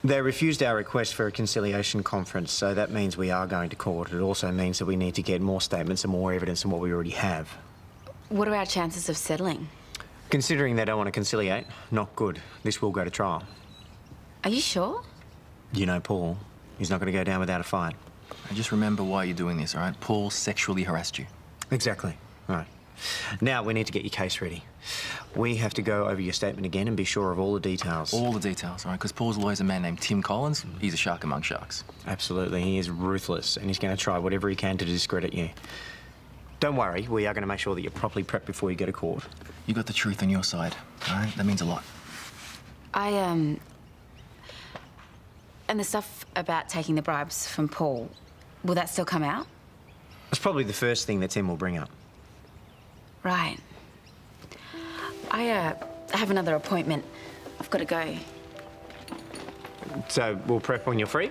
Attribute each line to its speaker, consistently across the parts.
Speaker 1: They refused our request for a conciliation conference, so that means we are going to court. It also means that we need to get more statements and more evidence than what we already have.
Speaker 2: What are our chances of settling?
Speaker 1: Considering they don't want to conciliate, not good. This will go to trial.
Speaker 2: Are you sure?
Speaker 1: You know Paul. He's not going to go down without a fight.
Speaker 3: And just remember why you're doing this, all right? Paul sexually harassed you.
Speaker 1: Exactly. Right. Now we need to get your case ready. We have to go over your statement again and be sure of all the details.
Speaker 3: All the details, all right? Because Paul's lawyer's a man named Tim Collins. He's a shark among sharks.
Speaker 1: Absolutely. He is ruthless, and he's going to try whatever he can to discredit you. Don't worry, we are going to make sure that you're properly prepped before you go to court.
Speaker 3: You got the truth on your side, all right? That means a lot.
Speaker 2: And the stuff about taking the bribes from Paul, will that still come out?
Speaker 1: It's probably the first thing that Tim will bring up.
Speaker 2: Right. I have another appointment. I've got to go.
Speaker 1: So we'll prep when you're free?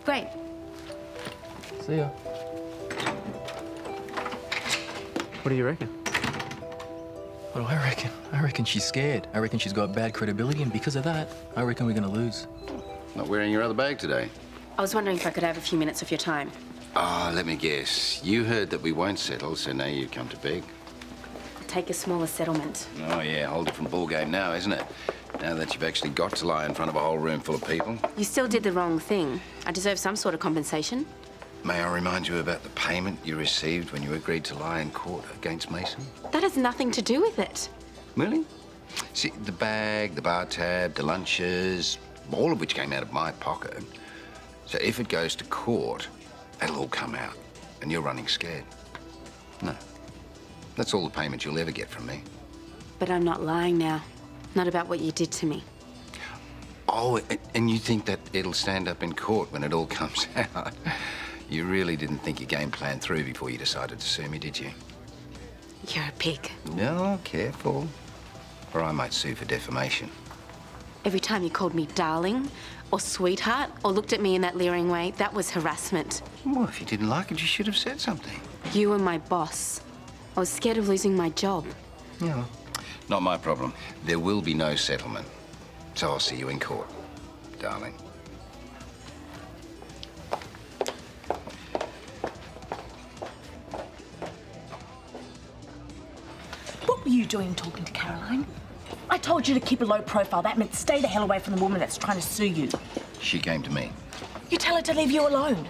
Speaker 2: Great.
Speaker 3: See ya.
Speaker 1: What do you reckon?
Speaker 3: What do I reckon? I reckon she's scared. I reckon she's got bad credibility, and because of that, I reckon we're gonna lose.
Speaker 4: Not wearing your other bag today?
Speaker 2: I was wondering if I could have a few minutes of your time.
Speaker 4: Let me guess. You heard that we won't settle, so now you come to beg.
Speaker 2: Take a smaller settlement.
Speaker 4: Oh, yeah, whole different ballgame now, isn't it? Now that you've actually got to lie in front of a whole room full of people.
Speaker 2: You still did the wrong thing. I deserve some sort of compensation.
Speaker 4: May I remind you about the payment you received when you agreed to lie in court against Mason?
Speaker 2: That has nothing to do with it.
Speaker 4: Really? See, the bag, the bar tab, the lunches, all of which came out of my pocket. So if it goes to court, it'll all come out, and you're running scared. No. That's all the payment you'll ever get from me.
Speaker 2: But I'm not lying now. Not about what you did to me.
Speaker 4: Oh, and you think that it'll stand up in court when it all comes out? You really didn't think your game plan through before you decided to sue me, did you?
Speaker 2: You're a pig.
Speaker 4: No, careful. Or I might sue for defamation.
Speaker 2: Every time you called me darling or sweetheart or looked at me in that leering way, that was harassment.
Speaker 4: Well, if you didn't like it, you should have said something.
Speaker 2: You were my boss. I was scared of losing my job.
Speaker 4: Yeah. Not my problem. There will be no settlement. So I'll see you in court, darling.
Speaker 5: What were you doing talking to Caroline? I told you to keep a low profile. That meant stay the hell away from the woman that's trying to sue you.
Speaker 4: She came to me.
Speaker 5: You tell her to leave you alone.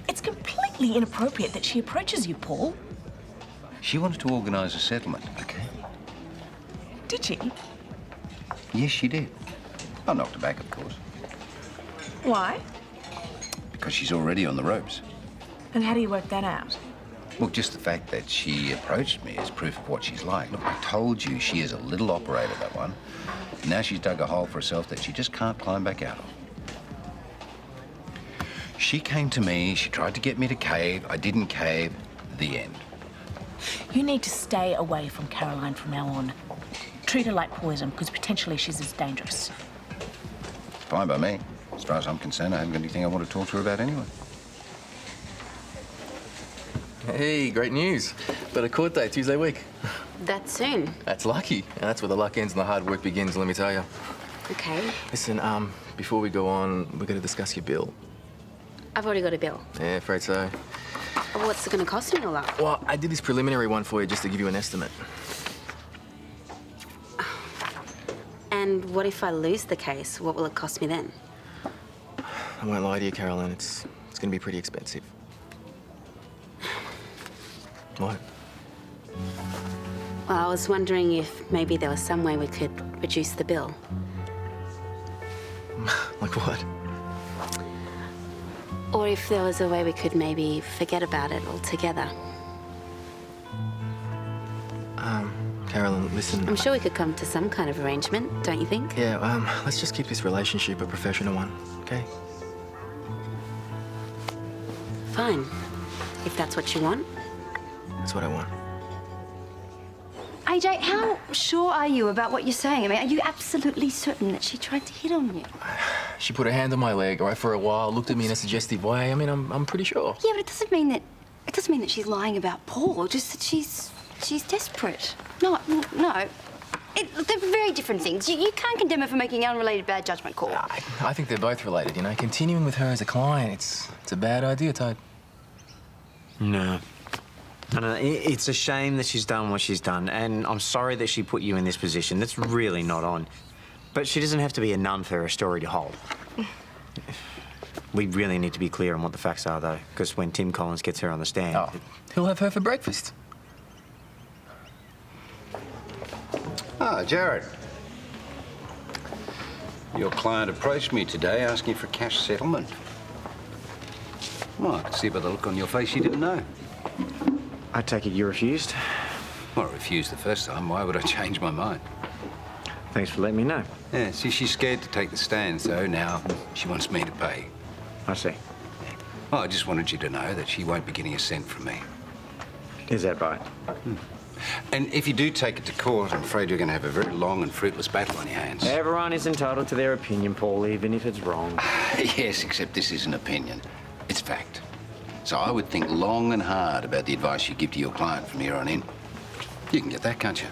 Speaker 5: It's completely inappropriate that she approaches you, Paul.
Speaker 4: She wanted to organise a settlement, okay?
Speaker 5: Did she?
Speaker 4: Yes, she did. I knocked her back, of course.
Speaker 5: Why?
Speaker 4: Because she's already on the ropes.
Speaker 5: And how do you work that out?
Speaker 4: Well, just the fact that she approached me is proof of what she's like. Look, I told you she is a little operator, that one. Now she's dug a hole for herself that she just can't climb back out of. She came to me, she tried to get me to cave. I didn't cave. The end.
Speaker 5: You need to stay away from Caroline from now on. Treat her like poison, because potentially she's as dangerous.
Speaker 4: Fine by me. As far as I'm concerned, I haven't got anything I want to talk to her about anyway.
Speaker 3: Hey, great news. Got a court date Tuesday week.
Speaker 2: That soon?
Speaker 3: That's lucky. And that's where the luck ends and the hard work begins, let me tell you.
Speaker 2: Okay.
Speaker 3: Listen, before we go on, we've got to discuss your bill.
Speaker 2: I've already got a bill.
Speaker 3: Yeah, afraid so.
Speaker 2: What's it going to cost me all up?
Speaker 3: Well, I did this preliminary one for you just to give you an estimate.
Speaker 2: And what if I lose the case? What will it cost me then?
Speaker 3: I won't lie to you, Caroline. It's going to be pretty expensive. What?
Speaker 2: Well, I was wondering if maybe there was some way we could reduce the bill.
Speaker 3: Like what?
Speaker 2: Or if there was a way we could maybe forget about it altogether.
Speaker 3: Caroline, listen.
Speaker 2: I'm sure we could come to some kind of arrangement, don't you think?
Speaker 3: Yeah, let's just keep this relationship a professional one, okay?
Speaker 2: Fine. If that's what you want.
Speaker 3: That's what I want.
Speaker 6: AJ, how sure are you about what you're saying? I mean, are you absolutely certain that she tried to hit on you?
Speaker 3: She put her hand on my leg, all right, for a while, looked at me in a suggestive way. I mean, I'm pretty sure.
Speaker 6: Yeah, but it doesn't mean that she's lying about Paul, just that she's desperate. No. They're very different things. You can't condemn her for making an unrelated bad judgment call.
Speaker 3: I think they're both related, you know. Continuing with her as a client, it's a bad idea, Toad.
Speaker 1: No. I don't know. It's a shame that she's done what she's done, and I'm sorry that she put you in this position. That's really not on. But she doesn't have to be a nun for her story to hold. We really need to be clear on what the facts are, though, because when Tim Collins gets her on the stand...
Speaker 3: Oh, he'll have her for breakfast.
Speaker 4: Ah, Jared. Your client approached me today asking for cash settlement. Well, I could see by the look on your face you didn't know.
Speaker 1: I take it you refused?
Speaker 4: Well, I refused the first time. Why would I change my mind?
Speaker 1: Thanks for letting me know.
Speaker 4: Yeah, see, she's scared to take the stand, so now she wants me to pay.
Speaker 1: I see.
Speaker 4: Well, I just wanted you to know that she won't be getting a cent from me.
Speaker 1: Is that right?
Speaker 4: And if you do take it to court, I'm afraid you're going to have a very long and fruitless battle on your hands.
Speaker 1: Everyone is entitled to their opinion, Paul, even if it's wrong.
Speaker 4: Yes, except this is an opinion. It's fact. So I would think long and hard about the advice you give to your client from here on in. You can get that, can't you?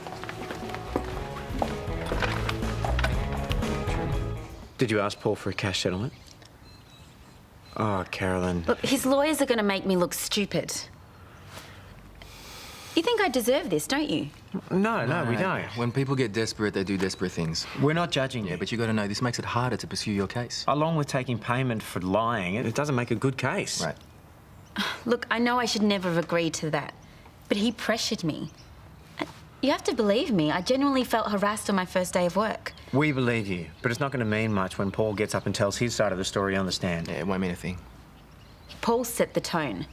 Speaker 1: Did you ask Paul for a cash settlement? Oh, Carolyn.
Speaker 2: Look, his lawyers are going to make me look stupid. You think I deserve this, don't you?
Speaker 1: No, we don't.
Speaker 3: When people get desperate, they do desperate things.
Speaker 1: We're not judging you.
Speaker 3: Yeah, but you got to know this makes it harder to pursue your case.
Speaker 1: Along with taking payment for lying, it doesn't make a good case.
Speaker 3: Right.
Speaker 2: Look, I know I should never have agreed to that, but he pressured me. You have to believe me, I genuinely felt harassed on my first day of work.
Speaker 1: We believe you, but it's not going to mean much when Paul gets up and tells his side of the story on the stand.
Speaker 3: Yeah, it won't mean a thing.
Speaker 2: Paul set the tone.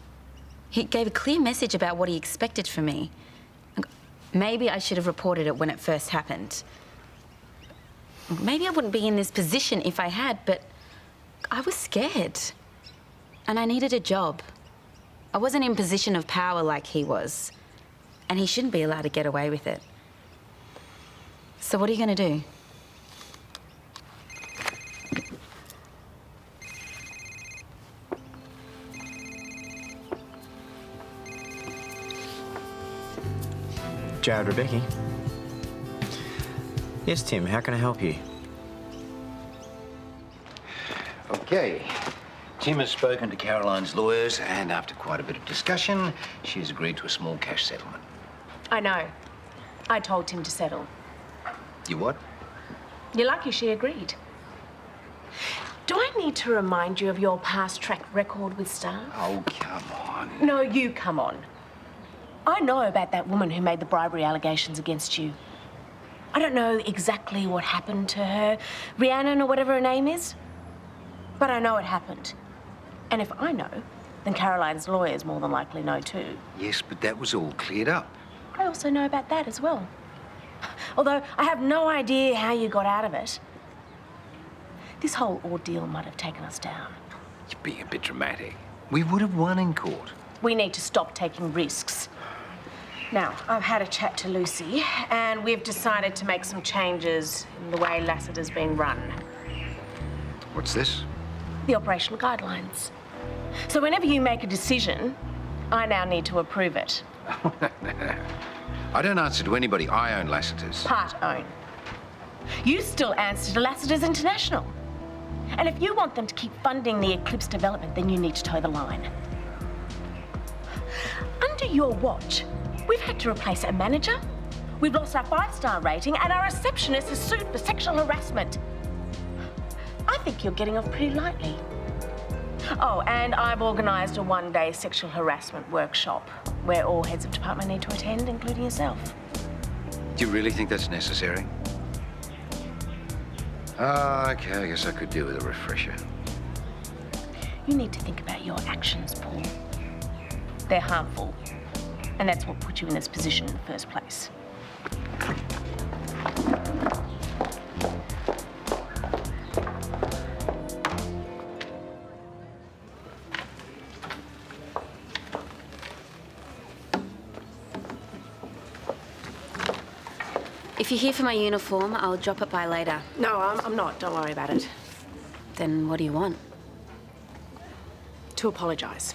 Speaker 2: He gave a clear message about what he expected from me. Maybe I should have reported it when it first happened. Maybe I wouldn't be in this position if I had, but I was scared. And I needed a job. I wasn't in a position of power like he was. And he shouldn't be allowed to get away with it. So what are you going to do?
Speaker 1: Jared, Rebecca. Yes, Tim, how can I help you?
Speaker 4: Okay. Tim has spoken to Caroline's lawyers, and after quite a bit of discussion, she has agreed to a small cash settlement.
Speaker 5: I know. I told Tim to settle.
Speaker 4: You what?
Speaker 5: You're lucky she agreed. Do I need to remind you of your past track record with Star?
Speaker 4: Oh, come on.
Speaker 5: No, you come on. I know about that woman who made the bribery allegations against you. I don't know exactly what happened to her, Rhiannon or whatever her name is, but I know it happened. And if I know, then Caroline's lawyers more than likely know too.
Speaker 4: Yes, but that was all cleared up.
Speaker 5: I also know about that as well. Although I have no idea how you got out of it. This whole ordeal might have taken us down.
Speaker 4: You're being a bit dramatic. We would have won in court.
Speaker 5: We need to stop taking risks. Now, I've had a chat to Lucy, and we've decided to make some changes in the way Lassiter's being run.
Speaker 4: What's this?
Speaker 5: The operational guidelines. So whenever you make a decision, I now need to approve it.
Speaker 4: I don't answer to anybody. I own Lassiters.
Speaker 5: Part own. You still answer to Lassiters International. And if you want them to keep funding the Eclipse development, then you need to toe the line. Under your watch, we've had to replace a manager, we've lost our 5-star rating, and our receptionist is sued for sexual harassment. I think you're getting off pretty lightly. Oh, and I've organised a one-day sexual harassment workshop where all heads of department need to attend, including yourself.
Speaker 4: Do you really think that's necessary? Okay, I guess I could do with a refresher.
Speaker 5: You need to think about your actions, Paul. They're harmful, and that's what put you in this position in the first place.
Speaker 2: If you're here for my uniform, I'll drop it by later.
Speaker 5: No, I'm not. Don't worry about it.
Speaker 2: Then what do you want?
Speaker 5: To apologise.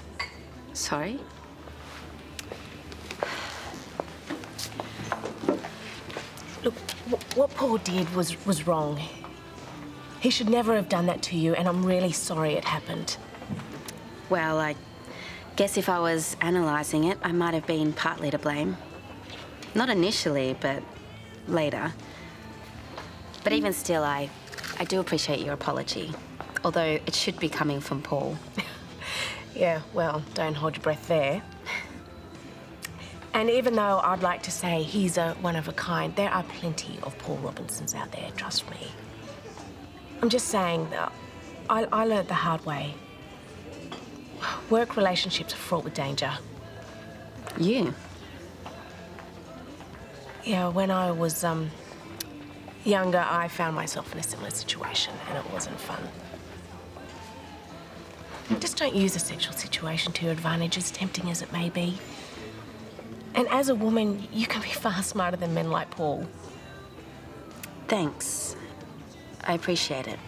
Speaker 2: Sorry?
Speaker 5: Look, what Paul did was wrong. He should never have done that to you, and I'm really sorry it happened.
Speaker 2: Well, I guess if I was analysing it, I might have been partly to blame. Not initially, but later. But even still, I do appreciate your apology, although it should be coming from Paul.
Speaker 5: Yeah, well, don't hold your breath there. And even though I'd like to say he's a one of a kind, there are plenty of Paul Robinsons out there, trust me. I'm just saying that I learnt the hard way. Work relationships are fraught with danger.
Speaker 2: You?
Speaker 5: Yeah, when I was younger, I found myself in a similar situation, and it wasn't fun. Just don't use a sexual situation to your advantage, as tempting as it may be. And as a woman, you can be far smarter than men like Paul.
Speaker 2: Thanks. I appreciate it.